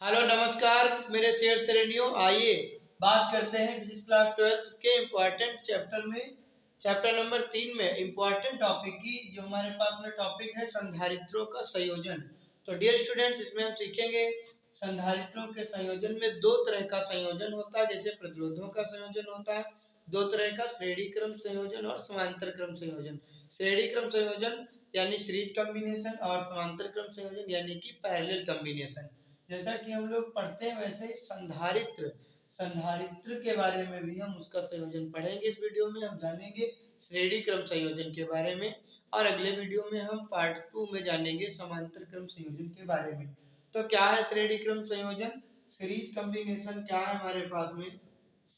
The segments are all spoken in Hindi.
हेलो नमस्कार मेरे शेर श्रेणियों, आइए बात करते हैं फिजिक्स क्लास 12 के इम्पोर्टेंट चैप्टर में, चैप्टर नंबर 3 में इम्पोर्टेंट टॉपिक की जो हमारे पास में टॉपिक है संधारित्रों का संयोजन। तो डियर स्टूडेंट्स, इसमें हम सीखेंगे संधारित्रों के संयोजन में दो तरह का संयोजन होता है। जैसे प्रतिरोधों का संयोजन होता है, दो तरह का श्रेणी क्रम संयोजन और समांतर क्रम संयोजन। श्रेणी क्रम संयोजन यानी सीरीज कॉम्बिनेशन और समांतर क्रम संयोजन यानी कि पैरेलल कॉम्बिनेशन। जैसा कि हम लोग पढ़ते हैं वैसे ही संधारित्र संधारित्र के बारे में भी हम उसका संयोजन पढ़ेंगे। इस वीडियो में हम जानेंगे श्रेणी क्रम संयोजन के बारे में, और अगले वीडियो में हम पार्ट 2 में जानेंगे समांतर क्रम संयोजन के बारे में। तो क्या है श्रेणी क्रम संयोजन? सीरीज कॉम्बिनेशन क्या है हमारे पास में?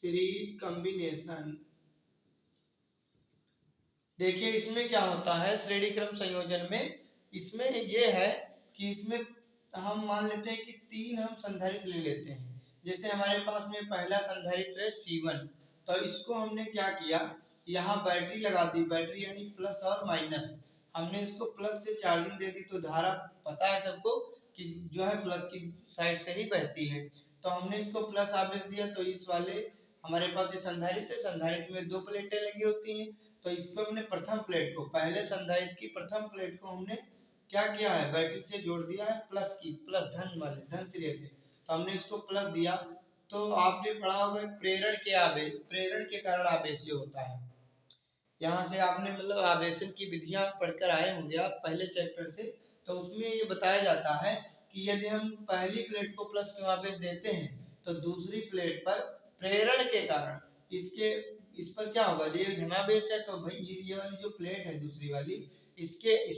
सीरीज कॉम्बिनेशन, देखिए इसमें क्या होता है श्रेणी क्रम संयोजन में। इसमें ये है कि इसमें हम मान लेते हैं कि तीन हम संधारित्र ले लेते हैं। जैसे हमारे पास में पहला संधारित्र है C1, तो इसको हमने क्या किया, यहाँ बैटरी लगा दी। बैटरी यानी प्लस और माइनस, हमने इसको प्लस से चार्जिंग दे दी। तो धारा पता है सबको कि जो है प्लस की साइड से ही बहती है। तो हमने इसको प्लस आवेश दिया। तो इस वाले हमारे पास ये संधारित्र है, संधारित्र में दो प्लेटें लगी होती हैं। तो इसको हमने प्रथम प्लेट को, पहले संधारित्र की प्रथम प्लेट को हमने क्या किया है, बैटरी से जोड़ दिया है प्लस की, प्लस धन वाले धन सिरे से। तो हमने इसको प्लस दिया। तो आपने पढ़ा होगा प्रेरण के आवेश, प्रेरण के कारण आवेश जो होता है, यहाँ से आपने मतलब आवेशन की विधियां पढ़कर आए होंगे आप पहले चैप्टर से। तो उसमें ये बताया जाता है कि यदि हम पहली प्लेट को प्लस क्यू आवेश देते हैं तो दूसरी प्लेट पर प्रेरण के कारण इसके इस पर क्या होगा, ये धनावेश है। तो भाई ये वाली जो प्लेट है दूसरी वाली, इस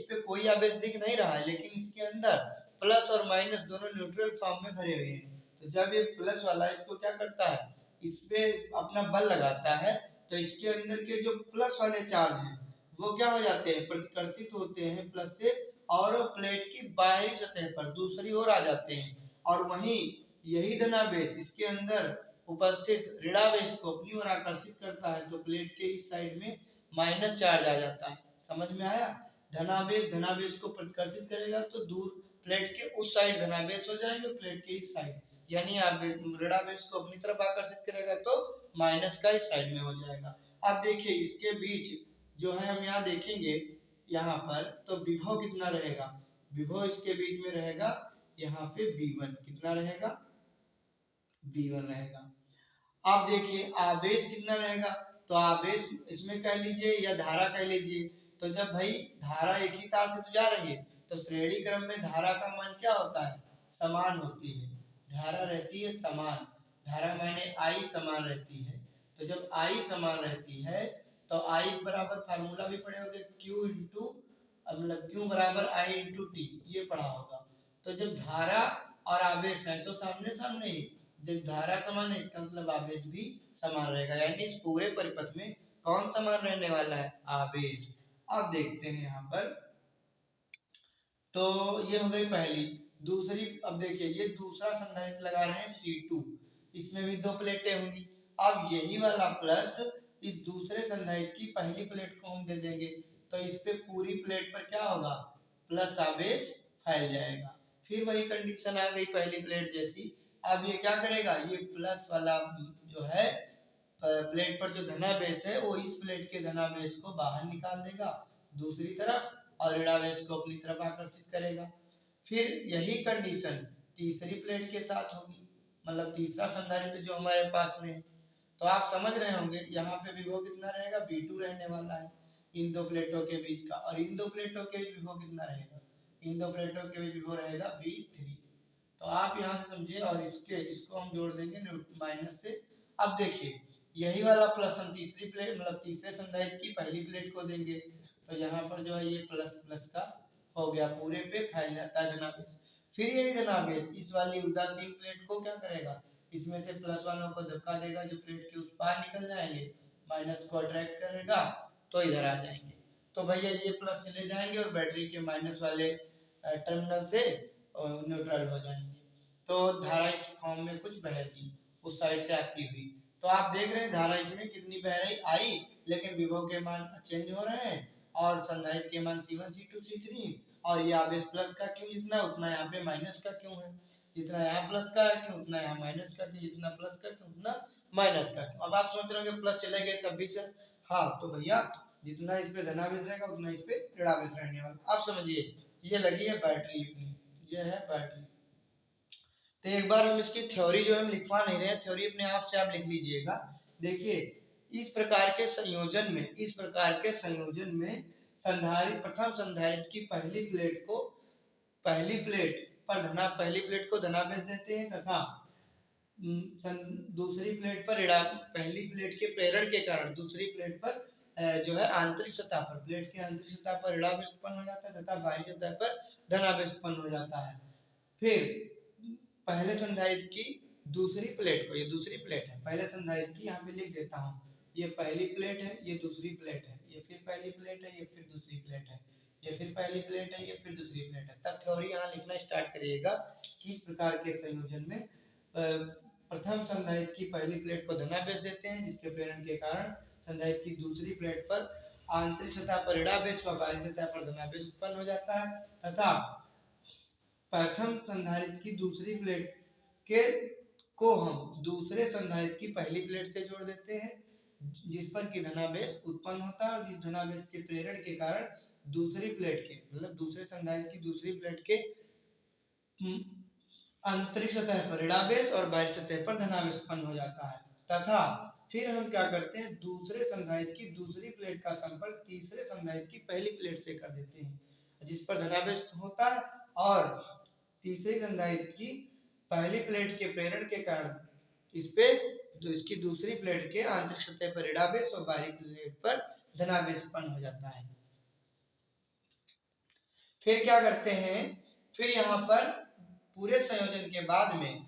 पे कोई आवेश दिख नहीं रहा है, लेकिन इसके अंदर प्लस और माइनस दोनों न्यूट्रल फॉर्म में भरे हुए हैं। तो जब ये प्लस वाला इसको क्या करता है, इस पे अपना बल लगाता है, तो इसके अंदर के जो प्लस वाले चार्ज हैं वो क्या हो जाते हैं, प्रतिकर्षित होते हैं प्लस से, और प्लेट की बाहरी सतह पर दूसरी ओर आ जाते हैं। और वहीं यही धनावेश इसके अंदर उपस्थित ऋणावेश को अपनी ओर आकर्षित करता है। तो प्लेट के इस साइड में माइनस चार्ज आ जाता है। समझ में आया? धनावेश धनावेश को प्रतिकर्षित करेगा तो दूर प्लेट के उस साइड धनावेश हो जाएंगे, प्लेट के इस साइड यानी आप ऋणावेश को अपनी तरफ आकर्षित करेगा तो माइनस का इस साइड में हो जाएगा। अब देखिए इसके बीच जो है हम यहाँ देखेंगे, यहाँ पर तो विभव कितना रहेगा, विभव इसके बीच में रहेगा यहाँ पे V1 कितना रहेगा, V1 रहेगा। अब देखिए आवेश कितना रहेगा, तो आवेश इसमें कह लीजिए या धारा कह लीजिए। तो जब भाई धारा एक ही तार से तो जा रही है, तो श्रेणी क्रम में धारा का मान क्या होता है, समान होती है। धारा रहती है समान, धारा माने I समान रहती है। तो जब I समान रहती है तो I बराबर फार्मूला भी पढ़े होंगे, Q इंटू मतलब Q बराबर I इंटू टी, ये पढ़ा होगा। तो जब धारा और आवेश है तो सामने सामने ही, जब धारा समान है इसका मतलब आवेश भी समान रहेगा। यानी इस पूरे परिपथ में कौन समान रहने वाला है, आवेश। अब देखते हैं यहाँ पर, तो ये हो गई पहली। दूसरी, अब देखिए ये दूसरा संधारित्र लगा रहे हैं C2, इसमें भी दो प्लेटें होंगी। अब यही वाला प्लस इस दूसरे संधारित्र की पहली प्लेट को हम दे देंगे, तो इस पे पूरी प्लेट पर क्या होगा, प्लस आवेश फैल जाएगा। फिर वही कंडीशन आ गई पहली प्लेट जैसी। अब ये क्या करेगा, ये प्लस वाला जो है प्लेट पर जो धनावेश है वो इस प्लेट के धनावेश को बाहर निकाल देगा दूसरी तरफ, और ऋणावेश को अपनी तरफ आकर्षित करेगा। फिर यही कंडीशन तीसरी प्लेट के साथ होगी, मतलब तीसरा संधारित्र जो हमारे पास में है। तो आप समझ रहे होंगे यहाँ पे विभव कितना रहेगा, V2 रहने वाला है इन दो प्लेटों के बीच का। और इन दो प्लेटों के बीच विभव कितना रहेगा, इन दो प्लेटों के बीच विभव रहेगा V3। तो आप यहाँ से समझिए, और इसको हम जोड़ देंगे माइनस से। अब देखिए यही वाला प्लस हम तीसरी प्लेट मतलब तीसरे संधारित्र की पहली प्लेट को देंगे, तो यहाँ पर जो है ये प्लस प्लस का हो गया, पूरे पे फैल जाता है धनावेश। फिर यही धनावेश इस वाली उदासीन प्लेट को क्या करेगा, इसमें से प्लस वालों को धक्का देगा जो प्लेट के उस पार निकल जाएंगे, माइनस को अट्रैक्ट करेगा तो इधर आ जाएंगे। तो भैया ये प्लस चले जाएंगे और बैटरी के माइनस वाले टर्मिनल से न्यूट्रल हो जाएंगे। तो धारा इस फॉर्म में कुछ बहेगी उस साइड से आती हुई। तो आप देख रहे हैं धारा इसमें कितनी बह रही आई, लेकिन विभव के मान चेंज हो रहे हैं और संधारित्र के मान C1 C2 C3, और ये आवेश प्लस का क्यों जितना उतना यहाँ पे माइनस का क्यों है। जितना यहाँ प्लस का है क्यों उतना यहाँ माइनस का, क्यों जितना प्लस का क्यों उतना माइनस का क्यों। अब आप सोच रहे होंगे प्लस चले गए तब भी सर, हाँ तो भैया जितना इस पे धनावेश रहेगा उतना इस पे ऋणावेश रहने वाला। आप समझिए ये लगी है बैटरी अपनी, ये है बैटरी। तो एक बार हम इसकी थ्योरी जो हम लिखवा नहीं रहे हैं, थ्योरी अपने आप से आप लिख लीजिएगा। देखिए इस प्रकार के संयोजन में, इस प्रकार के संयोजन में संधारित्र, प्रथम संधारित्र की पहली प्लेट को, पहली प्लेट पहली प्लेट को धनावेश देते हैं तथा दूसरी प्लेट पर पहली प्लेट के प्रेरण के कारण दूसरी प्लेट पर जो है आंतरिक सतह पर, प्लेट के आंतरिक सतह पर ऋणावेश उत्पन्न हो जाता है तथा बाहरी सतह पर धनावेश उत्पन्न हो जाता है। फिर पहले संधारित्र की दूसरी प्लेट को, ये दूसरी प्लेट है, पहले संधारित्र की यहाँ पे लिख देता हूँ, ये पहली प्लेट है, ये दूसरी प्लेट है, ये फिर पहली प्लेट है, ये फिर दूसरी प्लेट है, ये फिर पहली प्लेट है, ये फिर दूसरी प्लेट है। तब थ्योरी यहाँ लिखना स्टार्ट करिएगा कि इस प्रकार के संयोजन में प्रथम संधारित्र की पहली प्लेट को धनावेश देते हैं जिसके प्रेरण के कारण संधारित्र की दूसरी प्लेट पर आंतरिक सतह पर ऋणावेश व बाहरी सतह पर धनावेश उत्पन्न हो जाता है तथा प्रथम संधारित्र की दूसरी प्लेट के को हम दूसरे संधारित्र की पहली प्लेट से जोड़ देते हैं जिस पर कि धनावेश उत्पन्न होता है और जिस धनावेश के प्रेरण के कारण दूसरी प्लेट के, मतलब दूसरे संधारित्र की दूसरी प्लेट के आंतरिक सतह पर ऋणावेश और बाहरी सतह पर धनावेश उत्पन्न हो जाता है तथा फिर हम क्या करते हैं, दूसरे संधारित्र की दूसरी प्लेट का संपर्क तीसरे संधारित्र की पहली प्लेट से कर देते हैं जिस पर धनावेश होता है और तीसरे संधारित्र की पहली प्लेट के प्रेरण के कारण इस पे इसकी दूसरी प्लेट के आंतरिक सतह पर ऋणावेश और बाहरी प्लेट पर धनावेश उत्पन्न हो जाता है। फिर क्या करते हैं, फिर यहाँ पर पूरे संयोजन के बाद में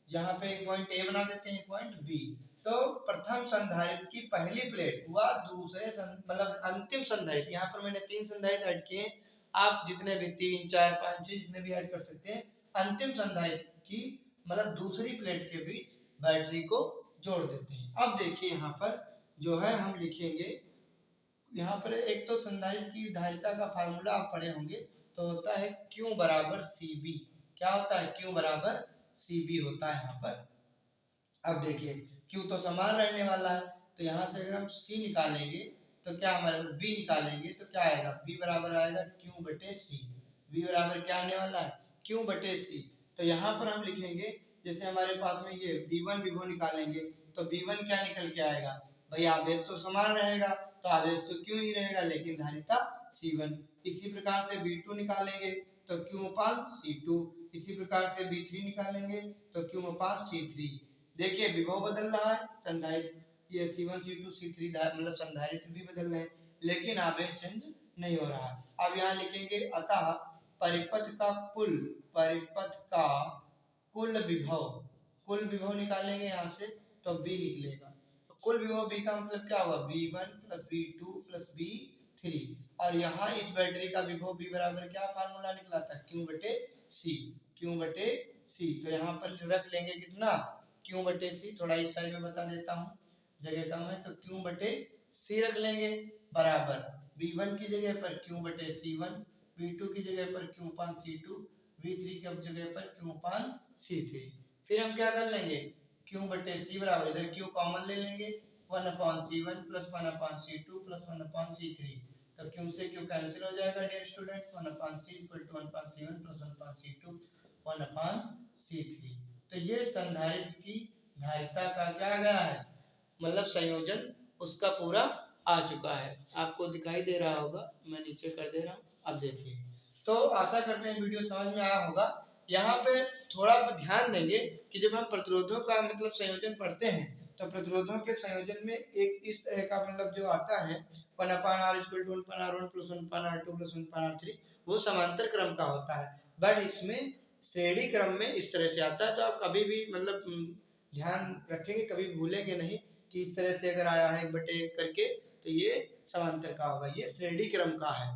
यहाँ पे एक पॉइंट ए बना देते हैं, पॉइंट बी। तो प्रथम संधारित्र की पहली प्लेट हुआ दूसरे मतलब अंतिम संधारित्र, यहाँ पर मैंने 3 संधारित्र ऐड किए, आप जितने भी 3, 4, 5, 6 जितने भी ऐड कर सकते हैं। अंतिम संधारित्र की मतलब दूसरी प्लेट के बीच बैटरी को जोड़ देते हैं। अब देखिए यहाँ पर जो है हम लिखेंगे, यहाँ पर एक तो संधारित्र की धारिता का फार्मूला आप पढ़े होंगे, तो होता है Q बराबर CB। क्या होता है, Q बराबर CB होता है यहाँ पर। अब देखिए Q तो समान रहने वाला है, तो यहाँ से अगर हम C निकालेंगे तो क्या हमारे V निकालेंगे तो क्या आएगा, V बराबर आएगा Q बटे C। V बराबर क्या आने वाला है, Q बटे C। तो यहाँ पर हम लिखेंगे, जैसे हमारे पास में ये V1 विभव निकालेंगे तो V1 क्या निकल के आएगा, भाई आवेश तो समान रहेगा तो आवेश तो Q ही रहेगा लेकिन धारिता C1। इसी प्रकार से V2 निकालेंगे तो Q अपान C2, इसी प्रकार से V3 निकालेंगे तो Q अपान C3। देखिए विभव बदल रहा है, संधारित्र ये C1 C2 C3 मतलब संधारित्र भी बदल रहे हैं लेकिन आवेश चेंज नहीं हो रहा है। अब यहाँ लिखेंगे अतः परिपथ का कुल विभव निकालेंगे यहाँ से तो V निकलेगा। तो कुल विभव V का मतलब क्या हुआ, V1 plus V2 plus V3। और यहाँ इस बैटरी का विभव V बराबर क्या फार्मूला निकला था, Q बटे C। तो यहाँ पर रख लेंगे कितना, Q बटे C। थोड़ा इस साइड में बता देता हूँ, जगह कम है तो Q बटे C रख लेंगे बराबर V1 की जगह पर Q बटे C1, V2 की जगह पर Q अपान C2, V3 की जगह पर Q अपान C3। फिर हम क्या कर लेंगे, Q बटे C बराबर इधर Q कॉमन ले लेंगे 1 upon C1 plus 1 upon C2 plus 1 upon C3। तो Q से Q कैंसिल हो जाएगा dear student, 1 upon C equal to 1 upon C1 plus 1 upon C2 1 upon C3। तो ये संधारित्र की धारिता का क्या गया है, मतलब संयोजन उसका पूरा आ चुका है। आपको दिखाई दे रहा होगा, मैं नीचे कर दे रहा हूँ। अब देखिए, तो आशा करते हैं वीडियो समझ में आया होगा। यहाँ पे थोड़ा ध्यान देंगे कि जब हम प्रतिरोधों का मतलब संयोजन पढ़ते हैं तो प्रतिरोधों के संयोजन में एक इस तरह का मतलब जो आता है 1/r equal to 1/r1 plus 1/r2 plus 1/r3, वो समांतर क्रम का होता है। बट इसमें श्रेणी क्रम में इस तरह से आता है, तो आप कभी भी मतलब ध्यान रखेंगे, कभी भूलेंगे नहीं कि इस तरह से अगर आया है 1/1 करके तो ये समांतर का होगा, ये श्रेणी क्रम का है।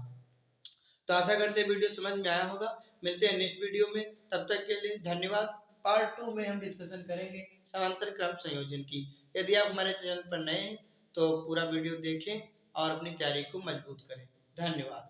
तो आशा करते हैं वीडियो समझ में आया होगा। मिलते हैं नेक्स्ट वीडियो में, तब तक के लिए धन्यवाद। पार्ट 2 में हम डिस्कशन करेंगे समांतर क्रम संयोजन की। यदि आप हमारे चैनल पर नए हैं तो पूरा वीडियो देखें और अपनी तैयारी को मजबूत करें। धन्यवाद।